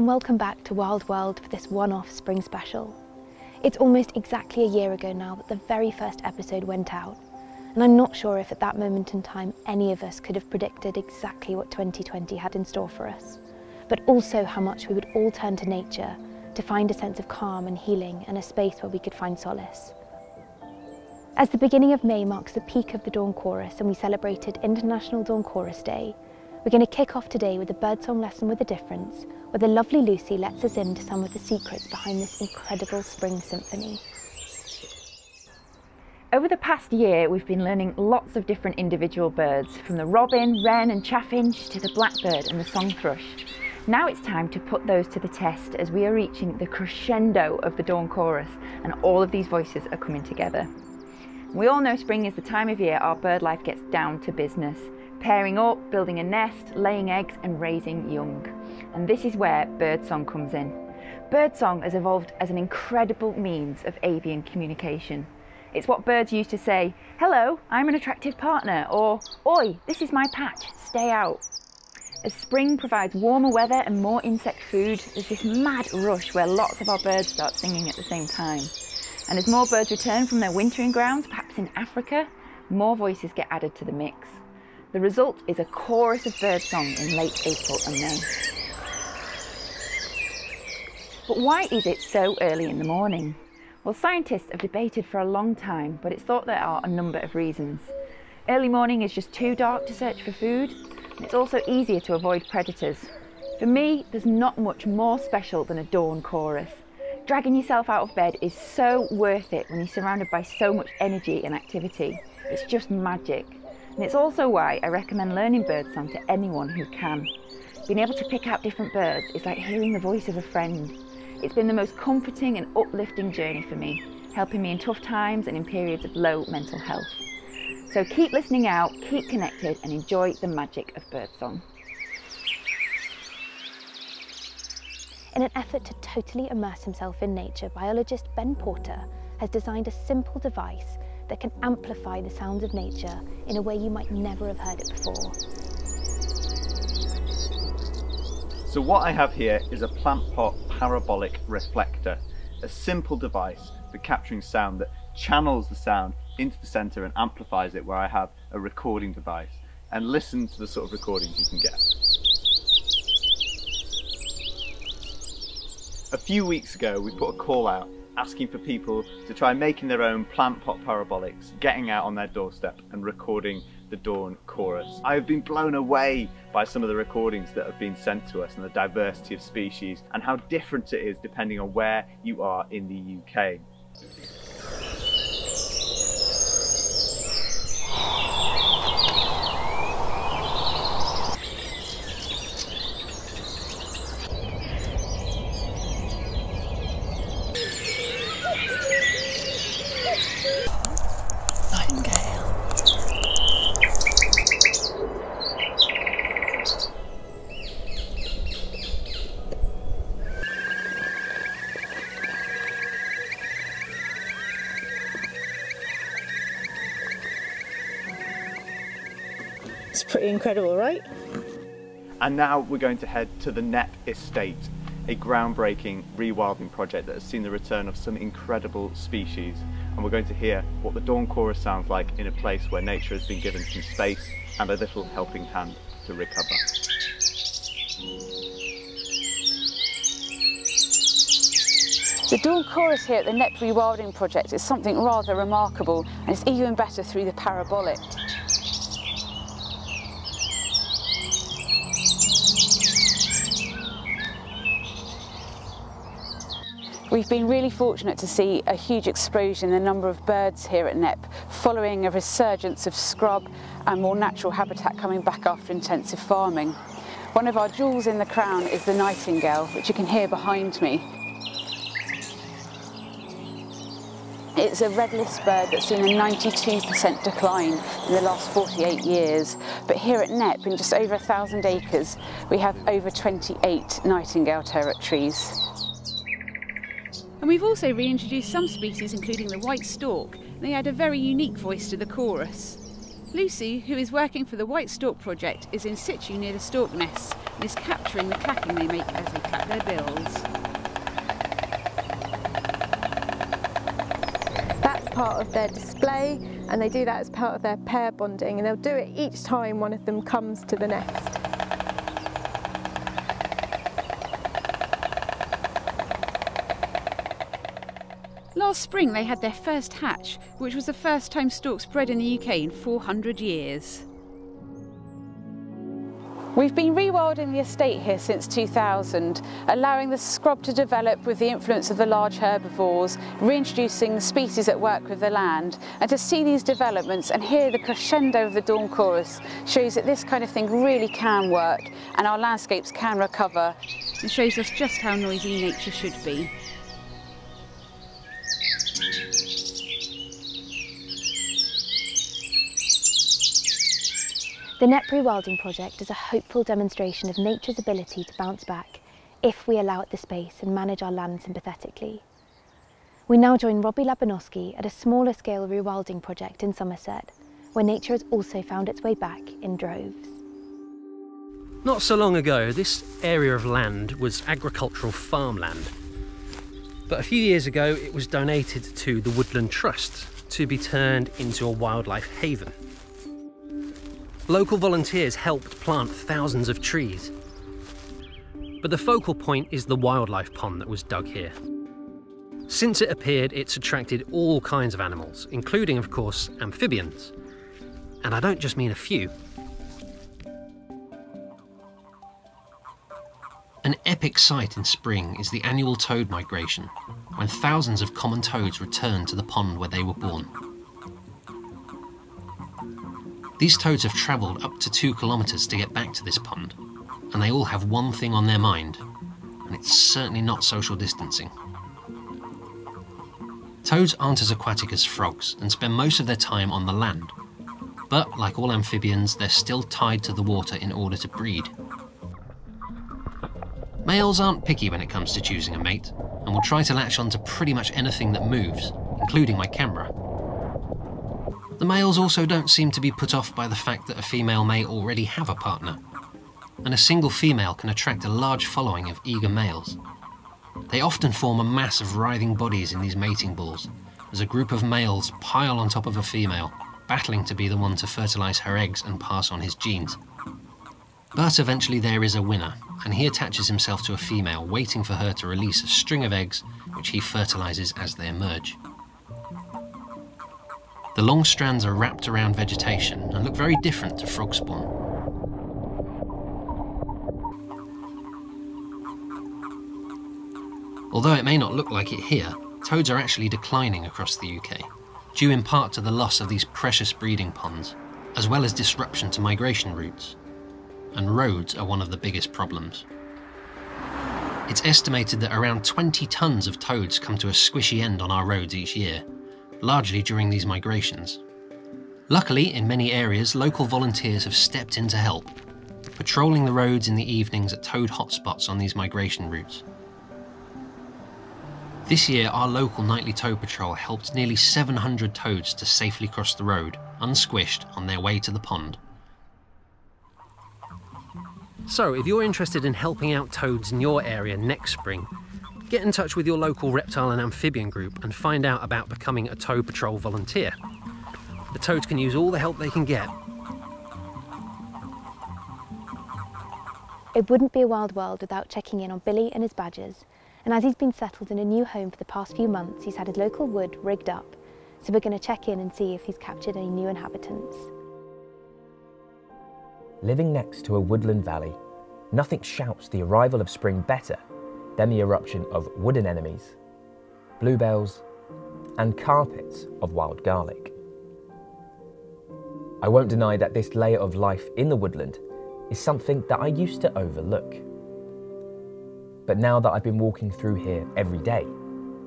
and welcome back to Wild World for this one-off spring special. It's almost exactly a year ago now that the very first episode went out, and I'm not sure if at that moment in time any of us could have predicted exactly what 2020 had in store for us, but also how much we would all turn to nature to find a sense of calm and healing and a space where we could find solace. As the beginning of May marks the peak of the Dawn Chorus and we celebrated International Dawn Chorus Day, we're going to kick off today with a Birdsong Lesson with a Difference, where the lovely Lucy lets us into some of the secrets behind this incredible spring symphony. Over the past year, we've been learning lots of different individual birds, from the robin, wren and chaffinch to the blackbird and the song thrush. Now it's time to put those to the test as we are reaching the crescendo of the Dawn Chorus and all of these voices are coming together. We all know spring is the time of year our bird life gets down to business, pairing up, building a nest, laying eggs and raising young. And this is where birdsong comes in. Birdsong has evolved as an incredible means of avian communication. It's what birds use to say, "Hello, I'm an attractive partner," or "Oi, this is my patch, stay out." As spring provides warmer weather and more insect food, there's this mad rush where lots of our birds start singing at the same time. And as more birds return from their wintering grounds, perhaps in Africa, more voices get added to the mix. The result is a chorus of birdsong in late April and May. But why is it so early in the morning? Well, scientists have debated for a long time, but it's thought there are a number of reasons. Early morning is just too dark to search for food, and it's also easier to avoid predators. For me, there's not much more special than a dawn chorus. Dragging yourself out of bed is so worth it when you're surrounded by so much energy and activity. It's just magic. And it's also why I recommend learning birdsong to anyone who can. Being able to pick out different birds is like hearing the voice of a friend. It's been the most comforting and uplifting journey for me, helping me in tough times and in periods of low mental health. So keep listening out, keep connected and enjoy the magic of birdsong. In an effort to totally immerse himself in nature, biologist Ben Porter has designed a simple device that can amplify the sounds of nature in a way you might never have heard it before. So what I have here is a plant pot parabolic reflector, a simple device for capturing sound that channels the sound into the centre and amplifies it, where I have a recording device. And listen to the sort of recordings you can get. A few weeks ago we put a call out asking for people to try making their own plant pot parabolics, getting out on their doorstep and recording the Dawn Chorus. I have been blown away by some of the recordings that have been sent to us and the diversity of species and how different it is depending on where you are in the UK. Nightingale. It's pretty incredible, right? And now we're going to head to the Knepp Estate, a groundbreaking rewilding project that has seen the return of some incredible species. And we're going to hear what the Dawn Chorus sounds like in a place where nature has been given some space and a little helping hand to recover. The Dawn Chorus here at the Knepp Rewilding Project is something rather remarkable, and it's even better through the parabolic. We've been really fortunate to see a huge explosion in the number of birds here at Knepp, following a resurgence of scrub and more natural habitat coming back after intensive farming. One of our jewels in the crown is the Nightingale, which you can hear behind me. It's a red list bird that's seen a 92% decline in the last 48 years. But here at Knepp, in just over 1,000 acres, we have over 28 nightingale territories. And we've also reintroduced some species, including the white stork. They add a very unique voice to the chorus. Lucy, who is working for the White Stork Project, is in situ near the stork nests and is capturing the clacking they make as they clap their bills. That's part of their display, and they do that as part of their pair bonding, and they'll do it each time one of them comes to the nest. Last spring they had their first hatch, which was the first time storks bred in the UK in 400 years. We've been rewilding the estate here since 2000, allowing the scrub to develop with the influence of the large herbivores, reintroducing species that work with the land. And to see these developments and hear the crescendo of the dawn chorus shows that this kind of thing really can work and our landscapes can recover. It shows us just how noisy nature should be. The Knepp Rewilding project is a hopeful demonstration of nature's ability to bounce back if we allow it the space and manage our land sympathetically. We now join Robbie Labanowski at a smaller scale rewilding project in Somerset, where nature has also found its way back in droves. Not so long ago, this area of land was agricultural farmland. But a few years ago, it was donated to the Woodland Trust to be turned into a wildlife haven. Local volunteers helped plant thousands of trees. But the focal point is the wildlife pond that was dug here. Since it appeared, it's attracted all kinds of animals, including, of course, amphibians. And I don't just mean a few. An epic sight in spring is the annual toad migration, when thousands of common toads return to the pond where they were born. These toads have travelled up to 2 kilometres to get back to this pond, and they all have one thing on their mind, and it's certainly not social distancing. Toads aren't as aquatic as frogs and spend most of their time on the land, but like all amphibians, they're still tied to the water in order to breed. Males aren't picky when it comes to choosing a mate, and will try to latch on to pretty much anything that moves, including my camera. The males also don't seem to be put off by the fact that a female may already have a partner, and a single female can attract a large following of eager males. They often form a mass of writhing bodies in these mating balls, as a group of males pile on top of a female, battling to be the one to fertilise her eggs and pass on his genes. But eventually there is a winner, and he attaches himself to a female, waiting for her to release a string of eggs, which he fertilises as they emerge. The long strands are wrapped around vegetation and look very different to frog spawn. Although it may not look like it here, toads are actually declining across the UK, due in part to the loss of these precious breeding ponds, as well as disruption to migration routes. And roads are one of the biggest problems. It's estimated that around 20 tonnes of toads come to a squishy end on our roads each year, largely during these migrations. Luckily, in many areas, local volunteers have stepped in to help, patrolling the roads in the evenings at toad hotspots on these migration routes. This year, our local nightly toad patrol helped nearly 700 toads to safely cross the road, unsquished, on their way to the pond. So, if you're interested in helping out toads in your area next spring, get in touch with your local reptile and amphibian group and find out about becoming a toad patrol volunteer. The toads can use all the help they can get. It wouldn't be a wild world without checking in on Billy and his badgers, and as he's been settled in a new home for the past few months, he's had his local wood rigged up, so we're going to check in and see if he's captured any new inhabitants. Living next to a woodland valley, nothing shouts the arrival of spring better than the eruption of wood anemones, bluebells, and carpets of wild garlic. I won't deny that this layer of life in the woodland is something that I used to overlook. But now that I've been walking through here every day,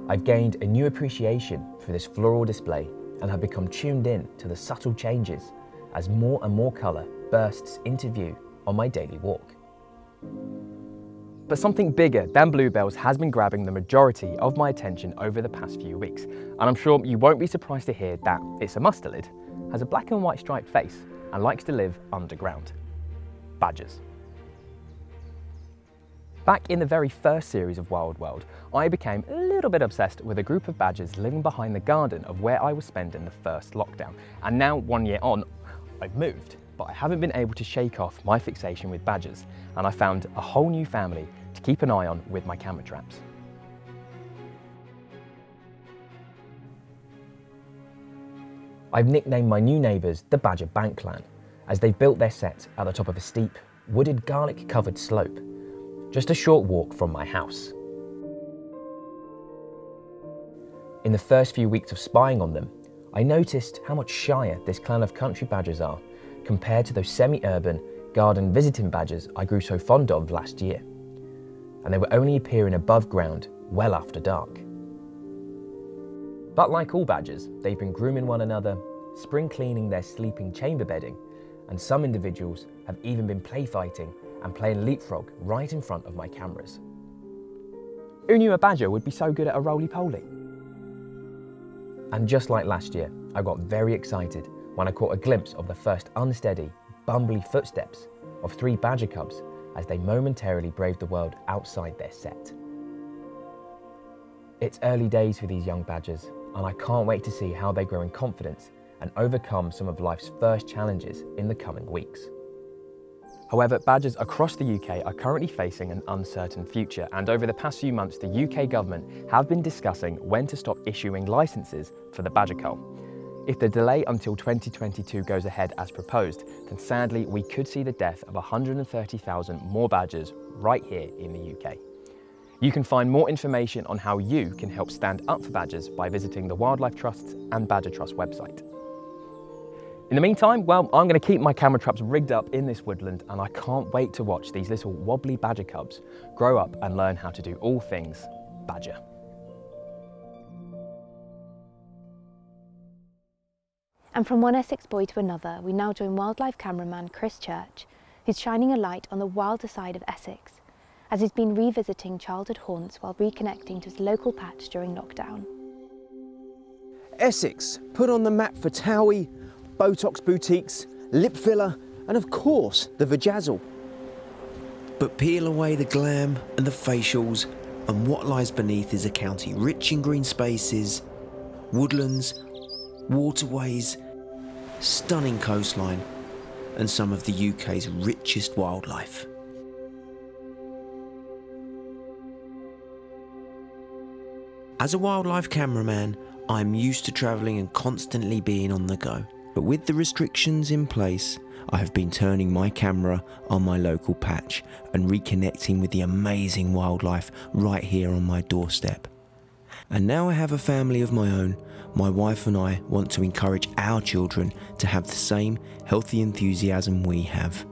I've gained a new appreciation for this floral display and have become tuned in to the subtle changes as more and more colour bursts into view on my daily walk. But something bigger than bluebells has been grabbing the majority of my attention over the past few weeks, and I'm sure you won't be surprised to hear that it's a mustelid. has a black and white striped face and likes to live underground. Badgers. Back in the very first series of Wild World, I became a little bit obsessed with a group of badgers living behind the garden of where I was spending the first lockdown. And now, 1 year on, I've moved, but I haven't been able to shake off my fixation with badgers, and I found a whole new family to keep an eye on with my camera traps. I've nicknamed my new neighbours the Badger Bank Clan, as they've built their set at the top of a steep, wooded garlic-covered slope, just a short walk from my house. In the first few weeks of spying on them, I noticed how much shyer this clan of country badgers are compared to those semi-urban, garden visiting badgers I grew so fond of last year. And they were only appearing above ground well after dark. But like all badgers, they've been grooming one another, spring cleaning their sleeping chamber bedding, and some individuals have even been play fighting and playing leapfrog right in front of my cameras. Who knew a badger would be so good at a roly-poly? And just like last year, I got very excited when I caught a glimpse of the first unsteady, bumbly footsteps of 3 badger cubs as they momentarily braved the world outside their set. It's early days for these young badgers, and I can't wait to see how they grow in confidence and overcome some of life's first challenges in the coming weeks. However, badgers across the UK are currently facing an uncertain future, and over the past few months the UK government have been discussing when to stop issuing licences for the badger cull. If the delay until 2022 goes ahead as proposed, then sadly we could see the death of 130,000 more badgers right here in the UK. You can find more information on how you can help stand up for badgers by visiting the Wildlife Trust's and Badger Trust website. In the meantime, well, I'm going to keep my camera traps rigged up in this woodland, and I can't wait to watch these little wobbly badger cubs grow up and learn how to do all things badger. And from one Essex boy to another, we now join wildlife cameraman Chris Church, who's shining a light on the wilder side of Essex, as he's been revisiting childhood haunts while reconnecting to his local patch during lockdown. Essex, put on the map for Towie, Botox boutiques, lip filler, and of course the vajazzle. But peel away the glam and the facials, and what lies beneath is a county rich in green spaces, woodlands, waterways, stunning coastline, and some of the UK's richest wildlife. As a wildlife cameraman, I'm used to travelling and constantly being on the go. But with the restrictions in place, I have been turning my camera on my local patch and reconnecting with the amazing wildlife right here on my doorstep. And now I have a family of my own, my wife and I want to encourage our children to have the same healthy enthusiasm we have.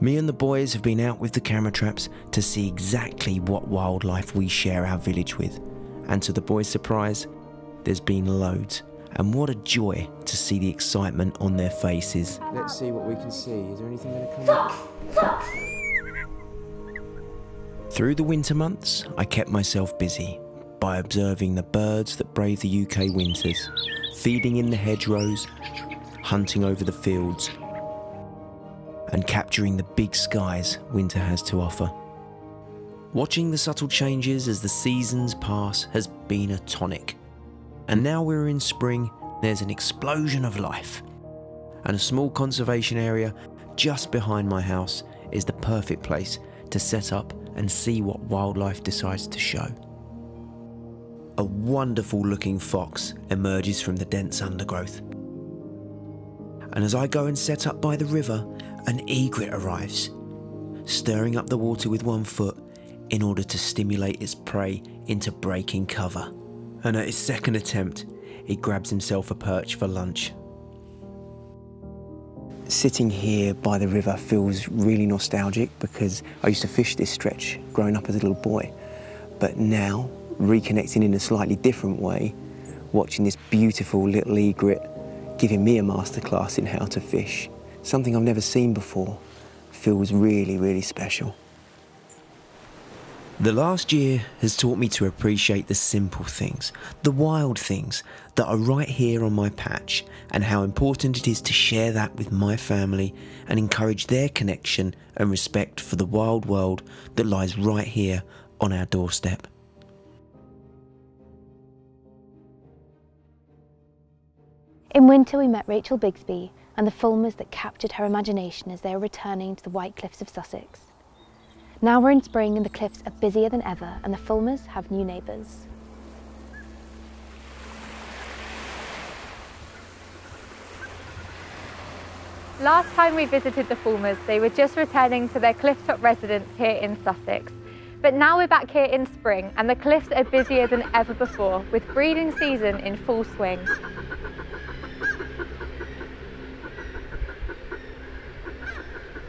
Me and the boys have been out with the camera traps to see exactly what wildlife we share our village with. And to the boys' surprise, there's been loads. And what a joy to see the excitement on their faces. Let's see what we can see. Is there anything going to come up? Through the winter months, I kept myself busy by observing the birds that brave the UK winters, feeding in the hedgerows, hunting over the fields, and capturing the big skies winter has to offer. Watching the subtle changes as the seasons pass has been a tonic. And now we're in spring, there's an explosion of life. And a small conservation area just behind my house is the perfect place to set up and see what wildlife decides to show. A wonderful looking fox emerges from the dense undergrowth. And as I go and set up by the river, an egret arrives, stirring up the water with one foot in order to stimulate its prey into breaking cover. And at his second attempt, he grabs himself a perch for lunch. Sitting here by the river feels really nostalgic because I used to fish this stretch growing up as a little boy. But now, reconnecting in a slightly different way, watching this beautiful little egret giving me a masterclass in how to fish, something I've never seen before, feels really, really special. The last year has taught me to appreciate the simple things, the wild things that are right here on my patch, and how important it is to share that with my family and encourage their connection and respect for the wild world that lies right here on our doorstep. In winter we met Rachel Bigsby and the fulmars that captured her imagination as they were returning to the White Cliffs of Sussex. Now we're in spring and the cliffs are busier than ever and the fulmars have new neighbours. Last time we visited the fulmars, they were just returning to their clifftop residence here in Sussex. But now we're back here in spring and the cliffs are busier than ever before, with breeding season in full swing.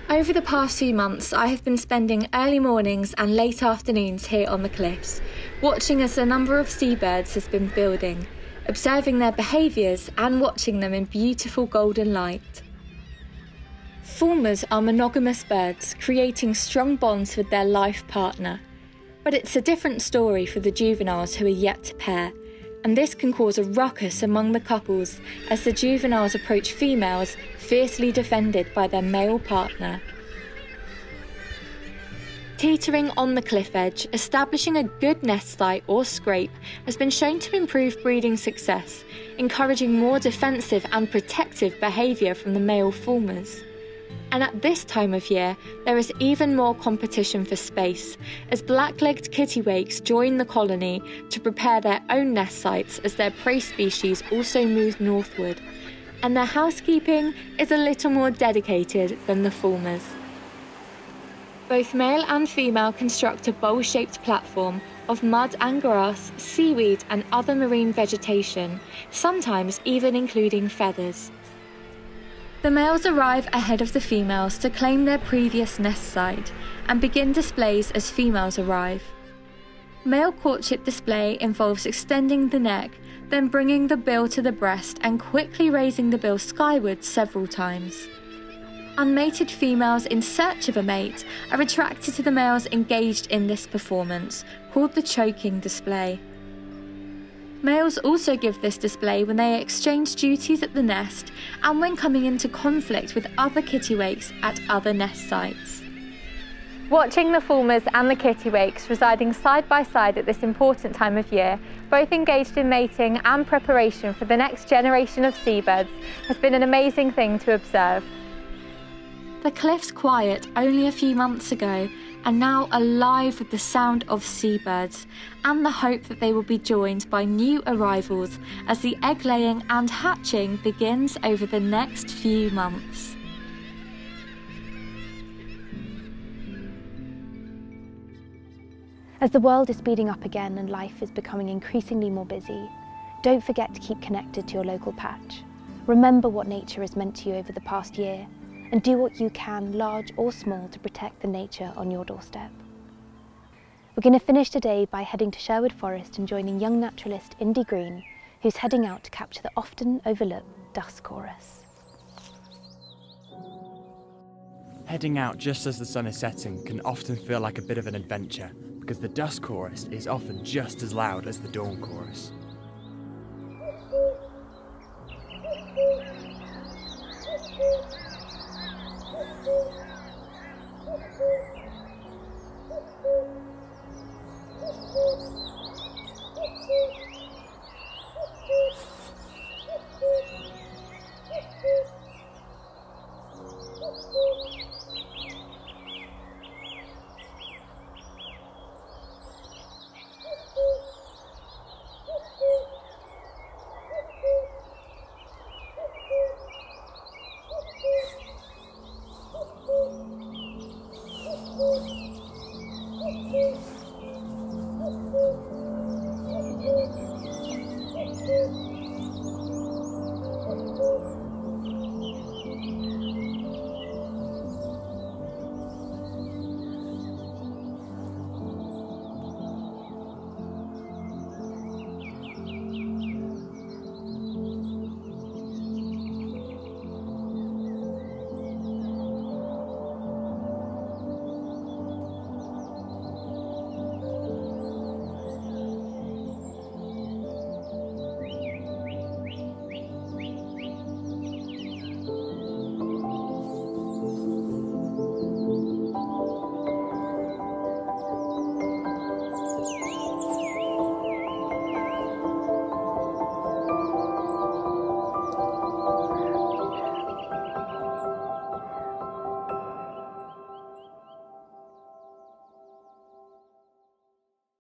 Over the past few months, I have been spending early mornings and late afternoons here on the cliffs, watching as the number of seabirds has been building, observing their behaviours and watching them in beautiful golden light. Fulmars are monogamous birds, creating strong bonds with their life partner. But it's a different story for the juveniles who are yet to pair, and this can cause a ruckus among the couples as the juveniles approach females fiercely defended by their male partner. Teetering on the cliff edge, establishing a good nest site or scrape has been shown to improve breeding success, encouraging more defensive and protective behaviour from the male fulmars. And at this time of year, there is even more competition for space, as black-legged kittiwakes join the colony to prepare their own nest sites as their prey species also move northward, and their housekeeping is a little more dedicated than the fulmars. Both male and female construct a bowl-shaped platform of mud and grass, seaweed and other marine vegetation, sometimes even including feathers. The males arrive ahead of the females to claim their previous nest site and begin displays as females arrive. Male courtship display involves extending the neck, then bringing the bill to the breast and quickly raising the bill skyward several times. Unmated females in search of a mate are attracted to the males engaged in this performance, called the choking display. Males also give this display when they exchange duties at the nest and when coming into conflict with other kittiwakes at other nest sites. Watching the fulmars and the kittiwakes residing side by side at this important time of year, both engaged in mating and preparation for the next generation of seabirds, has been an amazing thing to observe. The cliffs quiet only a few months ago and now alive with the sound of seabirds and the hope that they will be joined by new arrivals as the egg laying and hatching begins over the next few months. As the world is speeding up again and life is becoming increasingly more busy, don't forget to keep connected to your local patch. Remember what nature has meant to you over the past year, and do what you can, large or small, to protect the nature on your doorstep. We're going to finish today by heading to Sherwood Forest and joining young naturalist Indy Green, who's heading out to capture the often overlooked Dusk Chorus. Heading out just as the sun is setting can often feel like a bit of an adventure, because the Dusk Chorus is often just as loud as the Dawn Chorus.